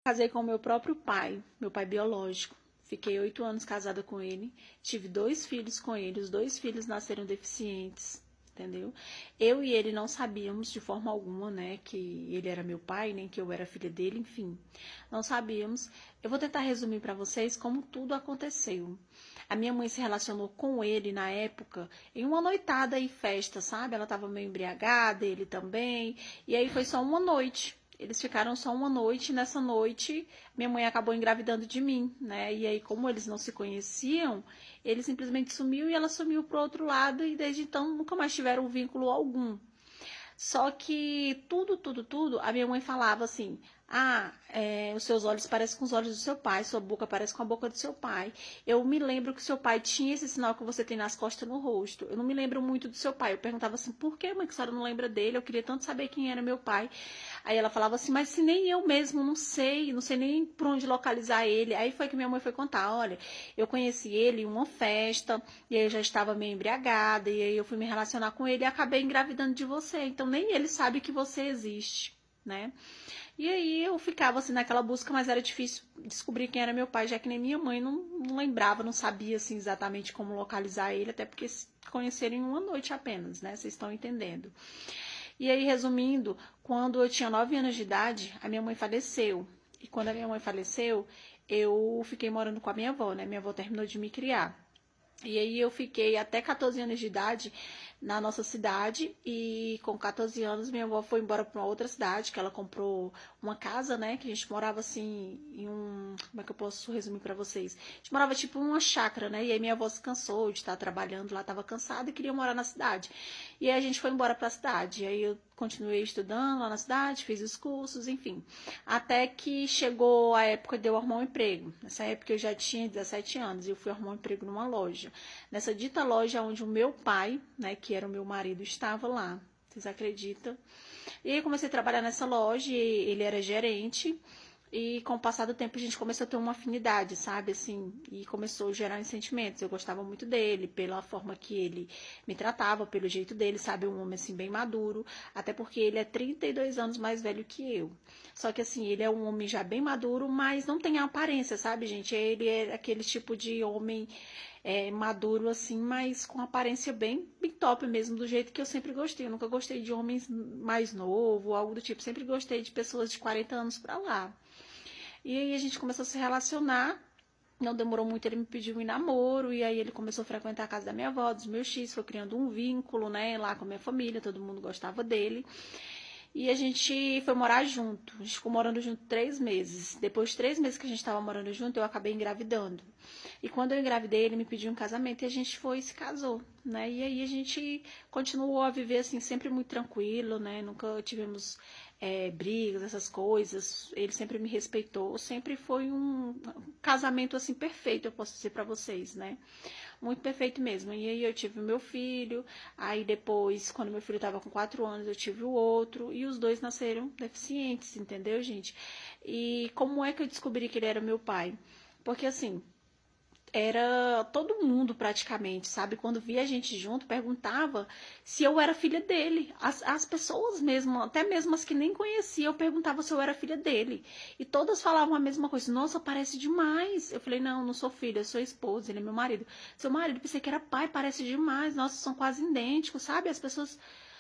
Casei com o meu pai biológico. Fiquei 8 anos casada com ele. Tive 2 filhos com ele. Os 2 filhos nasceram deficientes, entendeu? Eu e ele não sabíamos de forma alguma, né, que ele era meu pai, nem que eu era filha dele, enfim. Não sabíamos. Eu vou tentar resumir para vocês como tudo aconteceu. A minha mãe se relacionou com ele na época em uma noitada e festa, sabe? Ela estava meio embriagada, ele também. E aí foi só uma noite. Eles ficaram só uma noite, e nessa noite minha mãe acabou engravidando de mim, né? E aí, como eles não se conheciam, ele simplesmente sumiu e ela sumiu pro outro lado, e desde então nunca mais tiveram vínculo algum. Só que tudo, a minha mãe falava assim: ah, os seus olhos parecem com os olhos do seu pai, sua boca parece com a boca do seu pai. Eu me lembro que seu pai tinha esse sinal que você tem nas costas e no rosto. Eu não me lembro muito do seu pai. Eu perguntava assim: por que, mãe, que a senhora não lembra dele? Eu queria tanto saber quem era meu pai. Aí ela falava assim: mas se nem eu mesmo não sei nem por onde localizar ele. Aí foi que minha mãe foi contar: olha, eu conheci ele em uma festa, e aí eu já estava meio embriagada, e aí eu fui me relacionar com ele e acabei engravidando de você. Então nem ele sabe que você existe, né? E aí eu ficava assim naquela busca, mas era difícil descobrir quem era meu pai, já que nem minha mãe não lembrava, não sabia assim exatamente como localizar ele, até porque se conheceram em uma noite apenas, né? Vocês estão entendendo. E aí, resumindo, quando eu tinha 9 anos de idade, a minha mãe faleceu. E quando a minha mãe faleceu, eu fiquei morando com a minha avó, né? Minha avó terminou de me criar. E aí eu fiquei até 14 anos de idade na nossa cidade, e com 14 anos minha avó foi embora para uma outra cidade, que ela comprou uma casa, né, que a gente morava assim em um, como é que eu posso resumir para vocês? A gente morava tipo em uma chácara, né? E aí minha avó se cansou de estar trabalhando lá, estava cansada e queria morar na cidade. E aí a gente foi embora para a cidade. E aí eu continuei estudando lá na cidade, fiz os cursos, enfim. Até que chegou a época de eu arrumar um emprego. Nessa época eu já tinha 17 anos e eu fui arrumar um emprego numa loja. Nessa dita loja onde o meu pai, né, que era o meu marido, estava lá. Vocês acreditam? E aí comecei a trabalhar nessa loja, e ele era gerente. E com o passar do tempo a gente começou a ter uma afinidade, sabe, assim, e começou a gerar sentimentos. Eu gostava muito dele, pela forma que ele me tratava, pelo jeito dele, sabe, um homem assim bem maduro, até porque ele é 32 anos mais velho que eu. Só que assim, ele é um homem já bem maduro, mas não tem a aparência, sabe, gente? Ele é aquele tipo de homem maduro assim, mas com aparência bem top mesmo, do jeito que eu sempre gostei. Eu nunca gostei de homens mais novo, algo do tipo. Sempre gostei de pessoas de 40 anos pra lá. E aí a gente começou a se relacionar. Não demorou muito, ele me pediu um namoro, e aí ele começou a frequentar a casa da minha avó, dos meus tios, foi criando um vínculo, né, lá com a minha família, todo mundo gostava dele. E a gente foi morar junto. A gente ficou morando junto 3 meses. Depois de 3 meses que a gente estava morando junto, eu acabei engravidando. E quando eu engravidei, ele me pediu um casamento e a gente foi e se casou, né? E aí a gente continuou a viver assim, sempre muito tranquilo, né? Nunca tivemos brigas, essas coisas. Ele sempre me respeitou. Sempre foi um casamento assim perfeito, eu posso dizer para vocês, né? Muito perfeito mesmo. E aí eu tive o meu filho, aí depois, quando meu filho estava com 4 anos, eu tive o outro, e os dois nasceram deficientes, entendeu, gente? E como é que eu descobri que ele era meu pai? Porque assim, era todo mundo praticamente, sabe? Quando via a gente junto, perguntava se eu era filha dele. As pessoas mesmo, até mesmo as que nem conhecia, eu perguntava se eu era filha dele. E todas falavam a mesma coisa: nossa, parece demais. Eu falei: não, não sou filha, eu sou esposa, ele é meu marido. Seu marido, pensei que era pai, parece demais. Nossa, são quase idênticos, sabe? As pessoas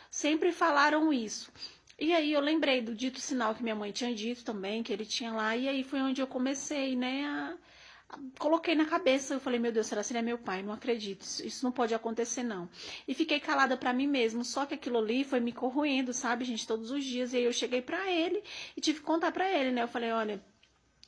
sempre falaram isso. E aí eu lembrei do dito sinal que minha mãe tinha dito também, que ele tinha lá, e aí foi onde eu comecei, né, coloquei na cabeça, eu falei: meu Deus, será que ele é meu pai? Não acredito, isso não pode acontecer não. E fiquei calada pra mim mesmo, só que aquilo ali foi me corroendo, sabe, gente, todos os dias. E aí eu cheguei pra ele e tive que contar pra ele, né, eu falei: olha,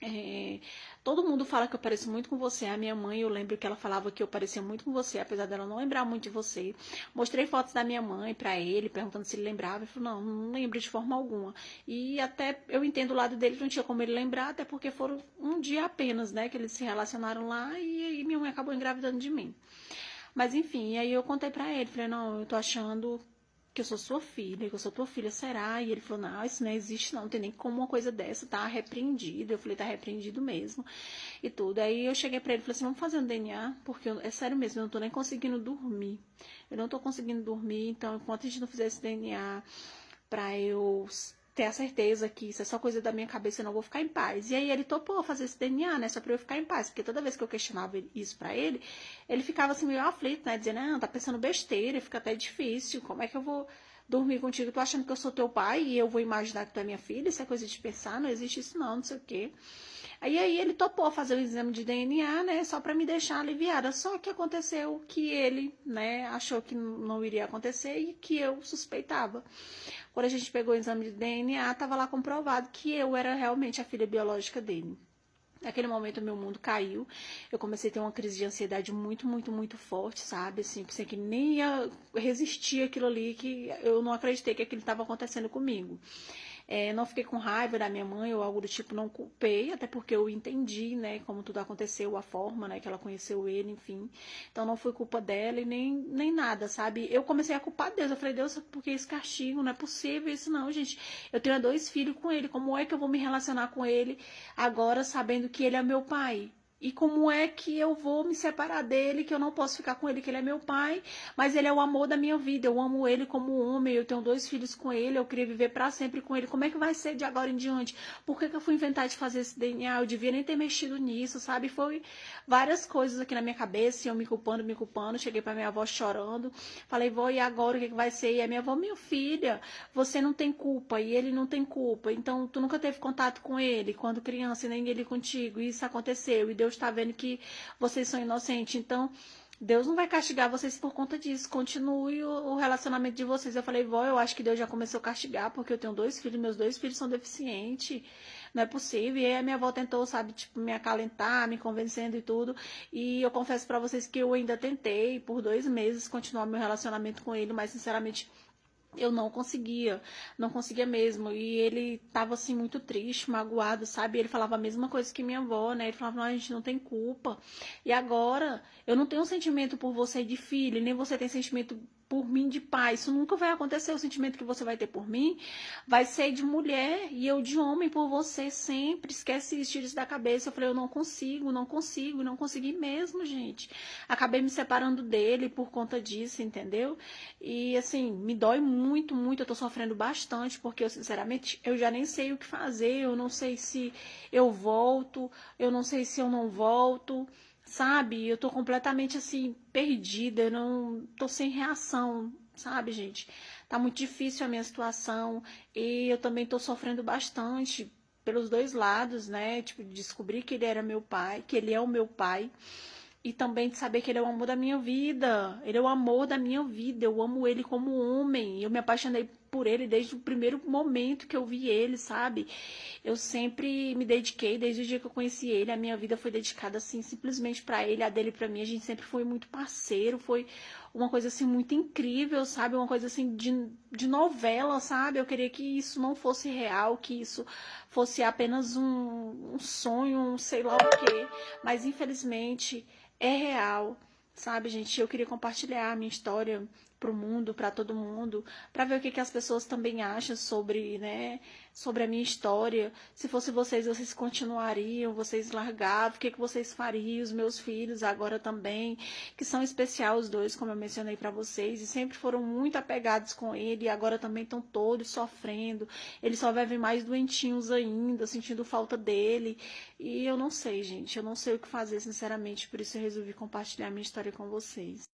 é, todo mundo fala que eu pareço muito com você. A minha mãe, eu lembro que ela falava que eu parecia muito com você, apesar dela não lembrar muito de você. Mostrei fotos da minha mãe pra ele, perguntando se ele lembrava. Ele falou: não lembro de forma alguma. E até eu entendo o lado dele, não tinha como ele lembrar, até porque foram um dia apenas, né, que eles se relacionaram lá, e aí minha mãe acabou engravidando de mim. Mas enfim, aí eu contei pra ele, falei: não, eu tô achando que eu sou sua filha, que eu sou tua filha, será? E ele falou: não, isso não existe não, tem nem como uma coisa dessa, tá repreendido. Eu falei: tá repreendido mesmo, e tudo. Aí eu cheguei pra ele e falei assim: vamos fazer um DNA, porque é sério mesmo, eu não tô nem conseguindo dormir. Eu não tô conseguindo dormir, então enquanto a gente não fizer esse DNA, pra eu ter a certeza que isso é só coisa da minha cabeça, eu não vou ficar em paz. E aí ele topou fazer esse DNA, né, só pra eu ficar em paz, porque toda vez que eu questionava isso pra ele ficava assim meio aflito, né, dizendo, não, tá pensando besteira, fica até difícil, como é que eu vou dormir contigo, tu achando que eu sou teu pai e eu vou imaginar que tu é minha filha, isso é coisa de pensar, não existe isso não, não sei o quê. Aí ele topou fazer o exame de DNA, né, só para me deixar aliviada. Só que aconteceu que ele, né, achou que não iria acontecer e que eu suspeitava. Quando a gente pegou o exame de DNA, tava lá comprovado que eu era realmente a filha biológica dele. Naquele momento, meu mundo caiu. Eu comecei a ter uma crise de ansiedade muito, muito, muito forte, sabe? Assim, pensei que nem ia resistir aquilo ali, que eu não acreditei que aquilo estava acontecendo comigo. Não fiquei com raiva da minha mãe ou algo do tipo, não culpei, até porque eu entendi, né, como tudo aconteceu, a forma, né, que ela conheceu ele, enfim. Então não foi culpa dela e nem nada, sabe? Eu comecei a culpar Deus. Eu falei, Deus, por que esse castigo? Não é possível isso não, gente. Eu tenho 2 filhos com ele, como é que eu vou me relacionar com ele agora sabendo que ele é meu pai? E como é que eu vou me separar dele, que eu não posso ficar com ele, que ele é meu pai, mas ele é o amor da minha vida, eu amo ele como homem, eu tenho 2 filhos com ele, eu queria viver para sempre com ele, como é que vai ser de agora em diante? Por que eu fui inventar de fazer esse DNA? Eu devia nem ter mexido nisso, sabe? Foi várias coisas aqui na minha cabeça, eu me culpando, cheguei para minha avó chorando, falei, vó, e agora o que vai ser? E a minha avó, minha filha, você não tem culpa, e ele não tem culpa, então tu nunca teve contato com ele, quando criança, nem ele contigo, e isso aconteceu, e Deus está vendo que vocês são inocentes, então Deus não vai castigar vocês por conta disso, continue o relacionamento de vocês. Eu falei, vó, eu acho que Deus já começou a castigar, porque eu tenho 2 filhos, meus 2 filhos são deficientes, não é possível. E aí a minha avó tentou, sabe, tipo, me acalentar, me convencendo e tudo, e eu confesso pra vocês que eu ainda tentei, por 2 meses, continuar meu relacionamento com ele, mas sinceramente eu não conseguia mesmo. E ele tava assim muito triste, magoado, sabe? Ele falava a mesma coisa que minha avó, né? Ele falava, não, a gente não tem culpa. E agora, eu não tenho um sentimento por você de filho, nem você tem sentimento por mim de pai. Isso nunca vai acontecer. O sentimento que você vai ter por mim vai ser de mulher e eu de homem por você sempre. Esquece isso, tira isso da cabeça. Eu falei, eu não consigo, não consegui mesmo, gente. Acabei me separando dele por conta disso, entendeu? E assim, me dói muito, muito. Eu tô sofrendo bastante, porque eu, sinceramente, eu já nem sei o que fazer. Eu não sei se eu volto, eu não sei se eu não volto. Sabe? Eu tô completamente assim, perdida, eu não tô sem reação, sabe, gente? Tá muito difícil a minha situação e eu também tô sofrendo bastante pelos 2 lados, né? Tipo, de descobrir que ele era meu pai, que ele é o meu pai. E também de saber que ele é o amor da minha vida. Ele é o amor da minha vida. Eu amo ele como homem. Eu me apaixonei por ele desde o primeiro momento que eu vi ele, sabe? Eu sempre me dediquei, desde o dia que eu conheci ele, a minha vida foi dedicada assim, simplesmente para ele, a dele para mim. A gente sempre foi muito parceiro, foi uma coisa assim muito incrível, sabe? Uma coisa assim de novela, sabe? Eu queria que isso não fosse real, que isso fosse apenas um sonho, um sei lá o quê. Mas infelizmente é real, sabe, gente? Eu queria compartilhar a minha história pro mundo, para todo mundo, para ver o que, que as pessoas também acham sobre, né, sobre a minha história. Se fosse vocês, vocês continuariam, vocês largavam, o que, que vocês fariam? Os meus filhos agora também, que são especiais os 2, como eu mencionei para vocês, e sempre foram muito apegados com ele, e agora também estão todos sofrendo. Eles só vivem mais doentinhos ainda, sentindo falta dele. E eu não sei, gente, eu não sei o que fazer, sinceramente, por isso eu resolvi compartilhar minha história com vocês.